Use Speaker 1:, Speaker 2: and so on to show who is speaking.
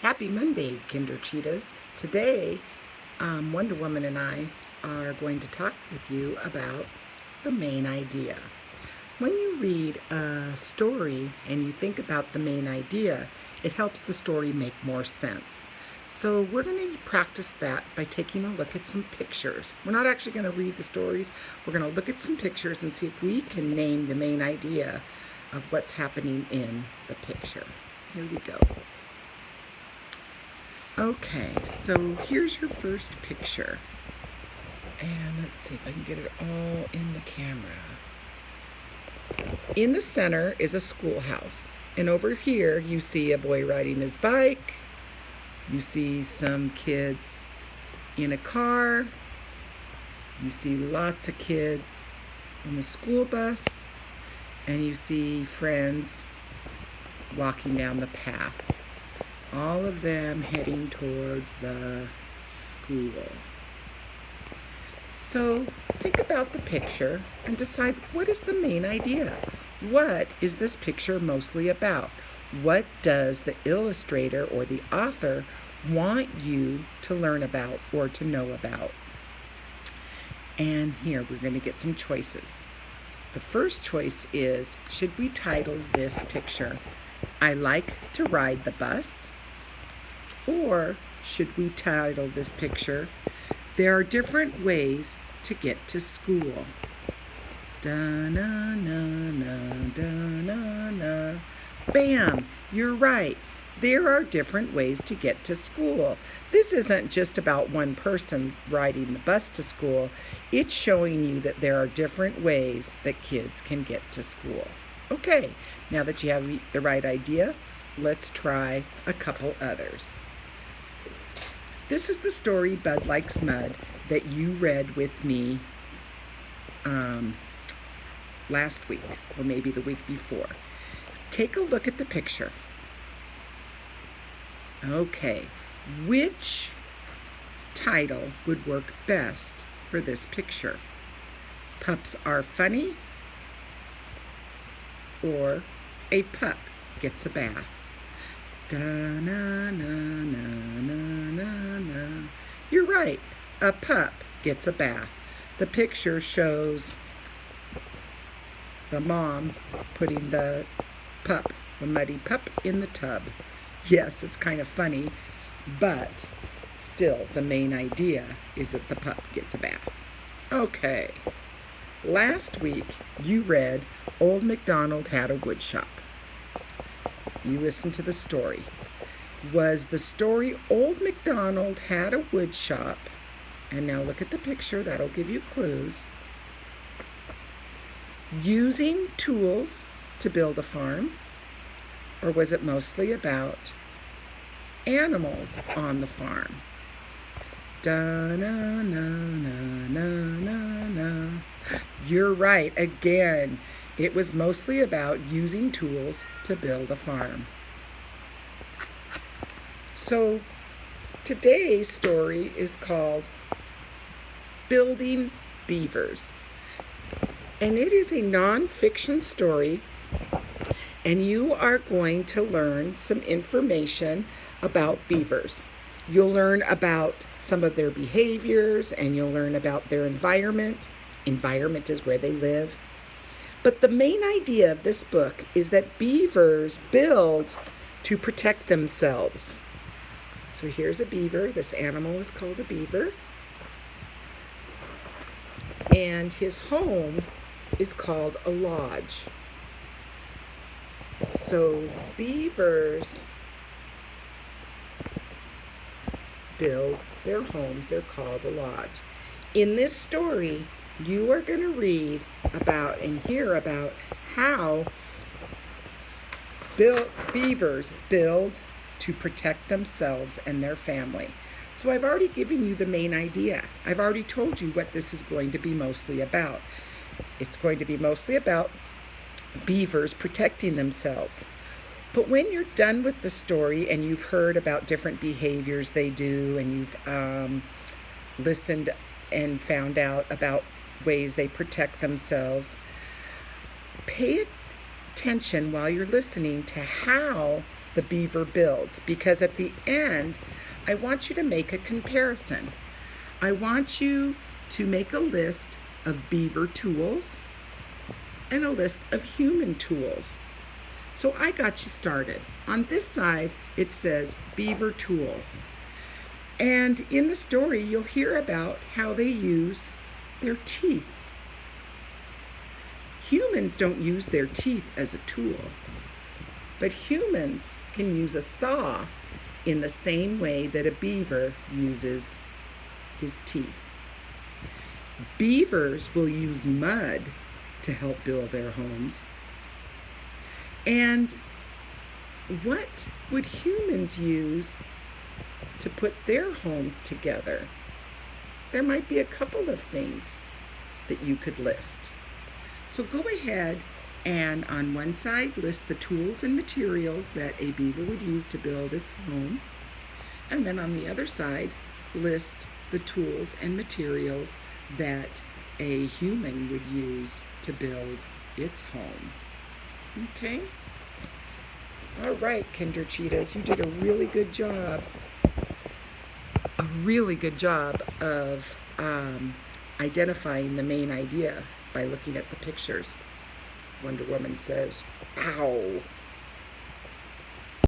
Speaker 1: Happy Monday, Kinder Cheetahs. Today, Wonder Woman and I are going to talk with you about the main idea. When you read a story and you think about the main idea, it helps the story make more sense. So we're going to practice that by taking a look at some pictures. We're not actually going to read the stories. We're going to look at some pictures and see if we can name the main idea of what's happening in the picture. Here we go. Okay, so here's your first picture. And let's see if I can get it all in the camera. In the center is a schoolhouse. And over here you see a boy riding his bike. You see some kids in a car. You see lots of kids in the school bus. And you see friends walking down the path. All of them heading towards the school. So think about the picture and decide, what is the main idea? What is this picture mostly about? What does the illustrator or the author want you to learn about or to know about? And here we're going to get some choices. The first choice is, should we title this picture, I like to ride the bus? Or should we title this picture, there are different ways to get to school? Da-na-na-na, da-na-na. Bam! You're right. There are different ways to get to school. This isn't just about one person riding the bus to school. It's showing you that there are different ways that kids can get to school. Okay, now that you have the right idea, let's try a couple others. This is the story Bud Likes Mud that you read with me last week, or maybe the week before. Take a look at the picture. Okay, which title would work best for this picture? Pups Are Funny, or A Pup Gets a Bath? Da-na-na-na-na-na-na. You're right, a pup gets a bath. The picture shows the mom putting the pup, the muddy pup, in the tub. Yes, it's kind of funny, but still the main idea is that the pup gets a bath. Okay, last week you read Old MacDonald Had a Woodshop. You listened to the story. Was the story Old MacDonald Had a Woodshop? And now look at the picture, that'll give you clues. Using tools to build a farm? Or was it mostly about animals on the farm? Da-na-na-na-na-na-na. You're right, again. It was mostly about using tools to build a farm. So today's story is called Building Beavers. And it is a nonfiction story, and you are going to learn some information about beavers. You'll learn about some of their behaviors, and you'll learn about their environment. Environment is where they live. But the main idea of this book is that beavers build to protect themselves. So here's a beaver. This animal is called a beaver. And his home is called a lodge. So beavers build their homes. They're called a lodge. In this story, you are going to read about and hear about how beavers build to protect themselves and their family. So I've already given you the main idea. I've already told you what this is going to be mostly about. It's going to be mostly about beavers protecting themselves. But when you're done with the story and you've heard about different behaviors they do, and you've listened and found out about ways they protect themselves, pay attention while you're listening to how the beaver builds, because at the end, I want you to make a comparison. I want you to make a list of beaver tools and a list of human tools. So I got you started. On this side, it says beaver tools. And in the story, you'll hear about how they use their teeth. Humans don't use their teeth as a tool, but humans can use a saw in the same way that a beaver uses his teeth. Beavers will use mud to help build their homes. And what would humans use to put their homes together? There might be a couple of things that you could list. So go ahead and on one side list the tools and materials that a beaver would use to build its home. And then on the other side, list the tools and materials that a human would use to build its home. Okay? All right, Kinder Cheetahs, you did a really good job. A really good job of identifying the main idea by looking at the pictures. Wonder Woman says, ow.